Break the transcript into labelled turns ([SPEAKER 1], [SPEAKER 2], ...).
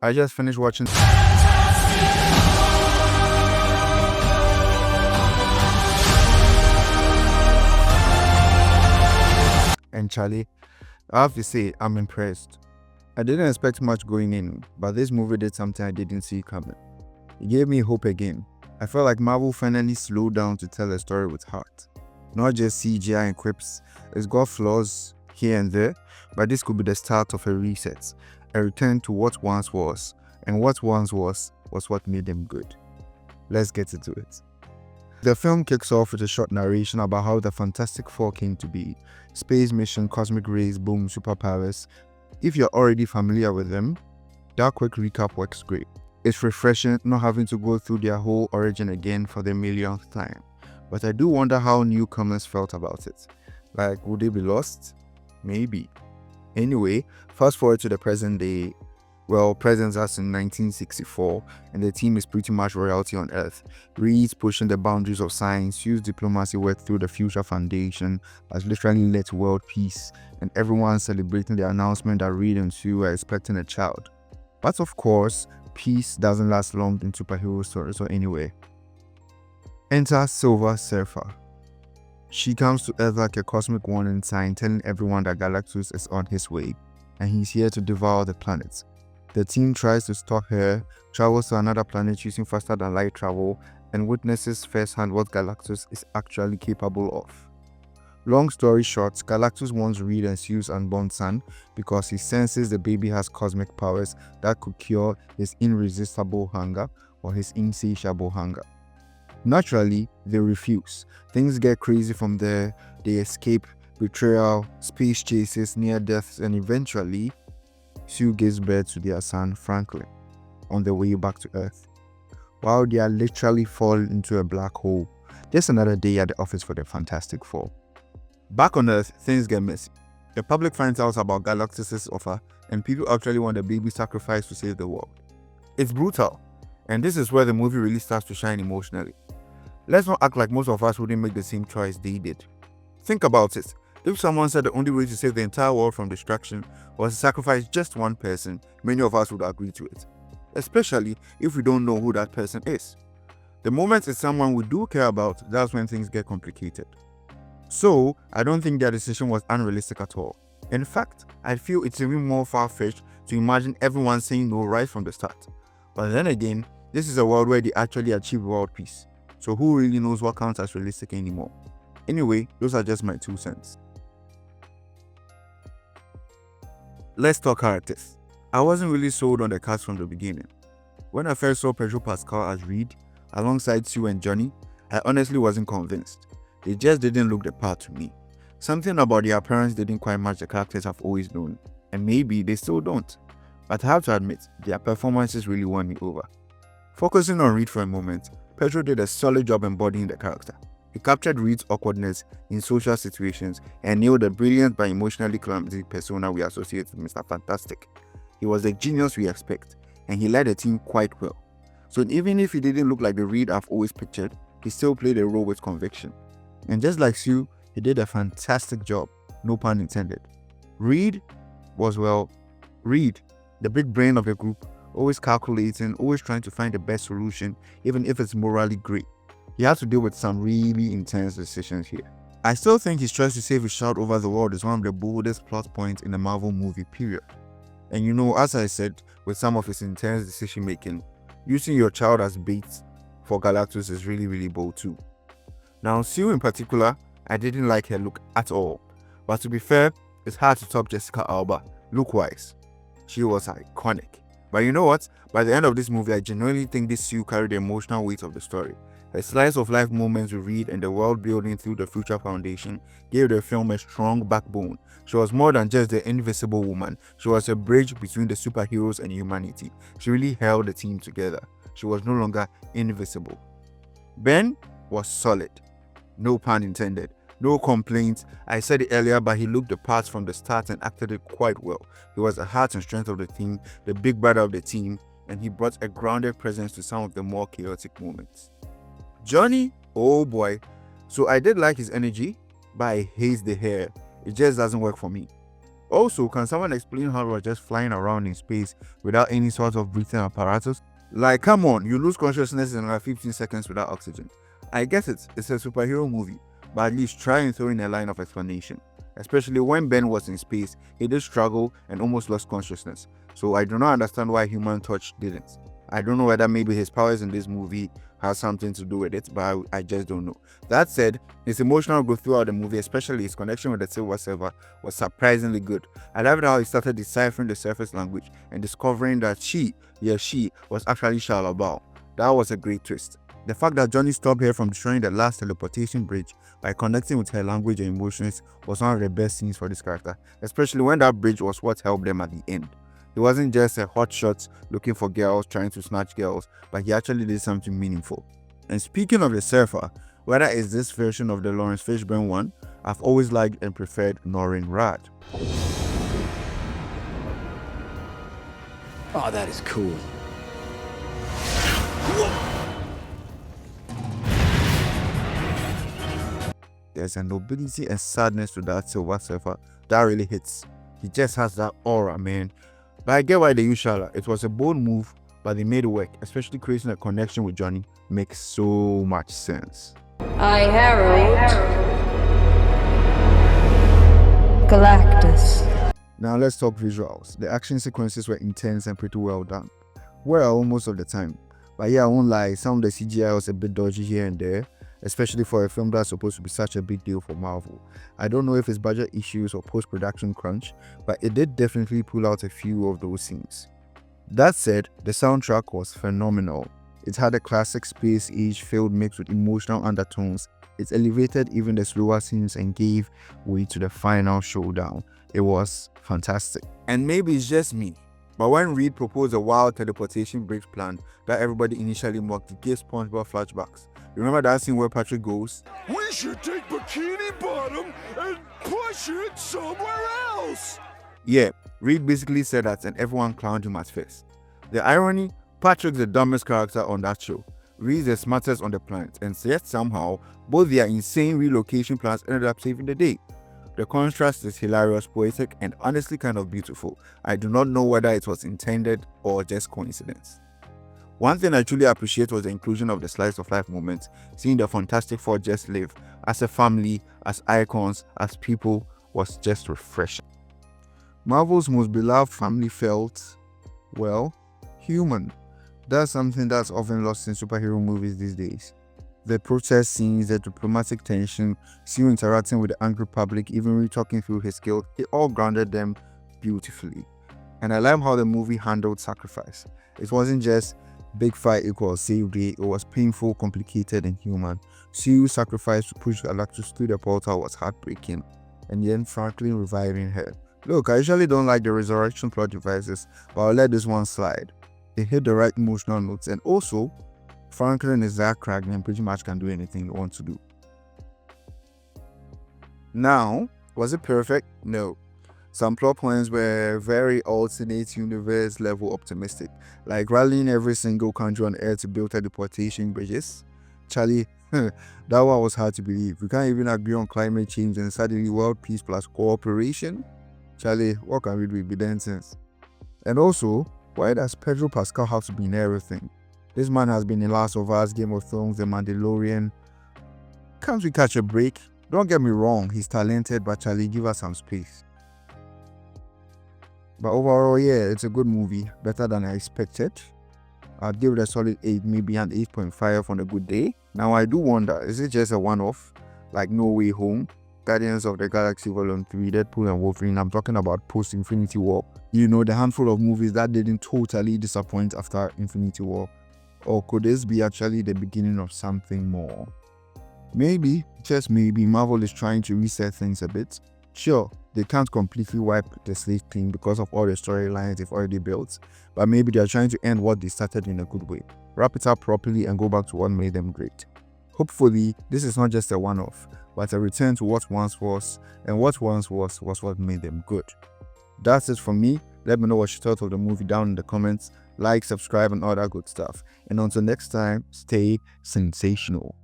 [SPEAKER 1] I just finished watching and Charlie, I have to say, I'm impressed. I didn't expect much going in, but this movie did something I didn't see coming. It gave me hope again. I felt like Marvel finally slowed down to tell a story with heart. Not just CGI and quips. It's got flaws here and there, but this could be the start of a reset, a return to what once was, and what once was what made them good. Let's get into it. The film kicks off with a short narration about how the Fantastic Four came to be. Space mission, cosmic rays, boom, superpowers. If you're already familiar with them, that quick recap works great. It's refreshing not having to go through their whole origin again for the millionth time. But I do wonder how newcomers felt about it. Like, would they be lost? Maybe. Anyway, fast forward to the present day. Well, presents us in 1964, and the team is pretty much royalty on Earth. Reed's pushing the boundaries of science, use diplomacy work through the Future Foundation, has literally led to world peace, and everyone's celebrating the announcement that Reed and Sue are expecting a child. But of course, peace doesn't last long in superhero stories or anywhere. Enter Silver Surfer. She comes to Earth like a cosmic warning sign telling everyone that Galactus is on his way, and he's here to devour the planet. The team tries to stop her, travels to another planet using faster than light travel, and witnesses firsthand what Galactus is actually capable of. Long story short, Galactus wants Reed and Sue's unborn son because he senses the baby has cosmic powers that could cure his irresistible hunger or his insatiable hunger. Naturally, they refuse. Things get crazy from there. They escape, betrayal, space chases, near deaths, and eventually, Sue gives birth to their son Franklin on their way back to Earth. While they are literally falling into a black hole, just another day at the office for the Fantastic Four. Back on Earth, things get messy. The public finds out about Galactus' offer, and people actually want a baby sacrifice to save the world. It's brutal, and this is where the movie really starts to shine emotionally. Let's not act like most of us wouldn't make the same choice they did. Think about it. If someone said the only way to save the entire world from destruction was to sacrifice just one person, many of us would agree to it. Especially if we don't know who that person is. The moment it's someone we do care about, that's when things get complicated. So, I don't think their decision was unrealistic at all. In fact, I feel it's even more far-fetched to imagine everyone saying no right from the start. But then again, this is a world where they actually achieve world peace. So who really knows what counts as realistic anymore? Anyway, those are just my 2 cents. Let's talk characters. I wasn't really sold on the cast from the beginning. When I first saw Pedro Pascal as Reed, alongside Sue and Johnny, I honestly wasn't convinced. They just didn't look the part to me. Something about their appearance didn't quite match the characters I've always known, and maybe they still don't. But I have to admit, their performances really won me over. Focusing on Reed for a moment, Pedro did a solid job embodying the character. He captured Reed's awkwardness in social situations and nailed the brilliant but emotionally clumsy persona we associate with Mr. Fantastic. He was the genius we expect, and he led the team quite well. So even if he didn't look like the Reed I've always pictured, he still played a role with conviction. And just like Sue, he did a fantastic job, no pun intended. Reed was, Reed, the big brain of the group, always calculating, always trying to find the best solution, even if it's morally great. He had to deal with some really intense decisions here. I still think his choice to save his child over the world is one of the boldest plot points in the Marvel movie period. And as I said, with some of his intense decision making, using your child as bait for Galactus is really, really bold too. Now, Sue in particular, I didn't like her look at all. But to be fair, it's hard to top Jessica Alba, look-wise. She was iconic. But you know what? By the end of this movie, I genuinely think this Sue carried the emotional weight of the story. Her slice of life moments with Reed and the world building through the Future Foundation gave the film a strong backbone. She was more than just the invisible woman. She was a bridge between the superheroes and humanity. She really held the team together. She was no longer invisible. Ben was solid. No pun intended. No complaints. I said it earlier, but he looked the part from the start and acted it quite well. He was the heart and strength of the team, the big brother of the team, and he brought a grounded presence to some of the more chaotic moments. Johnny, oh boy. So I did like his energy, but I hate the hair. It just doesn't work for me. Also, can someone explain how we're just flying around in space without any sort of breathing apparatus? Like, come on, you lose consciousness in like 15 seconds without oxygen. I get it, it's a superhero movie, but at least try and throw in a line of explanation. Especially when Ben was in space, he did struggle and almost lost consciousness. So I do not understand why Human Touch didn't. I don't know whether maybe his powers in this movie has something to do with it, but I just don't know. That said, his emotional growth throughout the movie, especially his connection with the Silver Surfer, was surprisingly good. I loved how he started deciphering the surface language and discovering that she was actually Shalabal. That was a great twist. The fact that Johnny stopped her from destroying the last teleportation bridge by connecting with her language and emotions was one of the best scenes for this character, especially when that bridge was what helped them at the end. He wasn't just a hotshot looking for girls, trying to snatch girls, but he actually did something meaningful. And speaking of the surfer, whether it's this version of the Lawrence Fishburne one, I've always liked and preferred Norrin Rad.
[SPEAKER 2] Oh, that is cool.
[SPEAKER 1] There's a nobility and sadness to that Silver Surfer that really hits. He just has that aura, man. But I get why they used Shala. It was a bold move, but they made it work, especially creating a connection with Johnny makes so much sense.
[SPEAKER 3] I herald Galactus.
[SPEAKER 1] Now let's talk visuals. The action sequences were intense and pretty well done. Well, most of the time. But yeah, I won't lie, some of the CGI was a bit dodgy here and there, especially for a film that's supposed to be such a big deal for Marvel. I don't know if it's budget issues or post-production crunch, but it did definitely pull out a few of those scenes. That said, the soundtrack was phenomenal. It had a classic space age filled mix with emotional undertones. It elevated even the slower scenes and gave way to the final showdown. It was fantastic. And maybe it's just me, but when Reed proposed a wild teleportation bridge plan that everybody initially mocked, it gave SpongeBob flashbacks. Remember that scene where Patrick goes,
[SPEAKER 4] "We should take Bikini Bottom and push it somewhere else."
[SPEAKER 1] Yeah, Reed basically said that and everyone clowned him at first. The irony, Patrick's the dumbest character on that show. Reed's the smartest on the planet, and yet somehow, both their insane relocation plans ended up saving the day. The contrast is hilarious, poetic, and honestly kind of beautiful. I do not know whether it was intended or just coincidence. One thing I truly appreciate was the inclusion of the slice of life moments, seeing the Fantastic Four just live as a family, as icons, as people was just refreshing. Marvel's most beloved family felt, well, human. That's something that's often lost in superhero movies these days. The protest scenes, the diplomatic tension, Sue interacting with the angry public, even re-talking through his guilt, it all grounded them beautifully. And I like how the movie handled sacrifice. It wasn't just big fight equals save day, it was painful, complicated, and human. Sue's sacrifice to push Galactus through the portal was heartbreaking, and then Franklin reviving her. Look, I usually don't like the resurrection plot devices, but I'll let this one slide. It hit the right emotional notes, and also, Franklin is that cracked and pretty much can do anything you want to do. Now, was it perfect? No. Some plot points were very alternate universe level optimistic, like rallying every single country on Earth to build teleportation bridges. Charlie, that one was hard to believe. We can't even agree on climate change and suddenly world peace plus cooperation? Charlie, what can we do with nonsense? And also, why does Pedro Pascal have to be in everything? This man has been in Last of Us, Game of Thrones, The Mandalorian. Can't we catch a break? Don't get me wrong, he's talented, but Charlie, give us some space. But overall, yeah, it's a good movie, better than I expected. I'd give it a solid 8, maybe an 8.5 on a good day. Now I do wonder, is it just a one-off, like No Way Home, Guardians of the Galaxy Volume 3, Deadpool and Wolverine? I'm talking about post-Infinity War. You know, the handful of movies that didn't totally disappoint after Infinity War. Or could this be actually the beginning of something more? Maybe, just maybe, Marvel is trying to reset things a bit. Sure, they can't completely wipe the slate clean because of all the storylines they've already built, but maybe they're trying to end what they started in a good way, wrap it up properly and go back to what made them great. Hopefully, this is not just a one-off, but a return to what once was, and what once was what made them good. That's it from me. Let me know what you thought of the movie down in the comments. Like, subscribe, and all that good stuff. And until next time, stay sensational.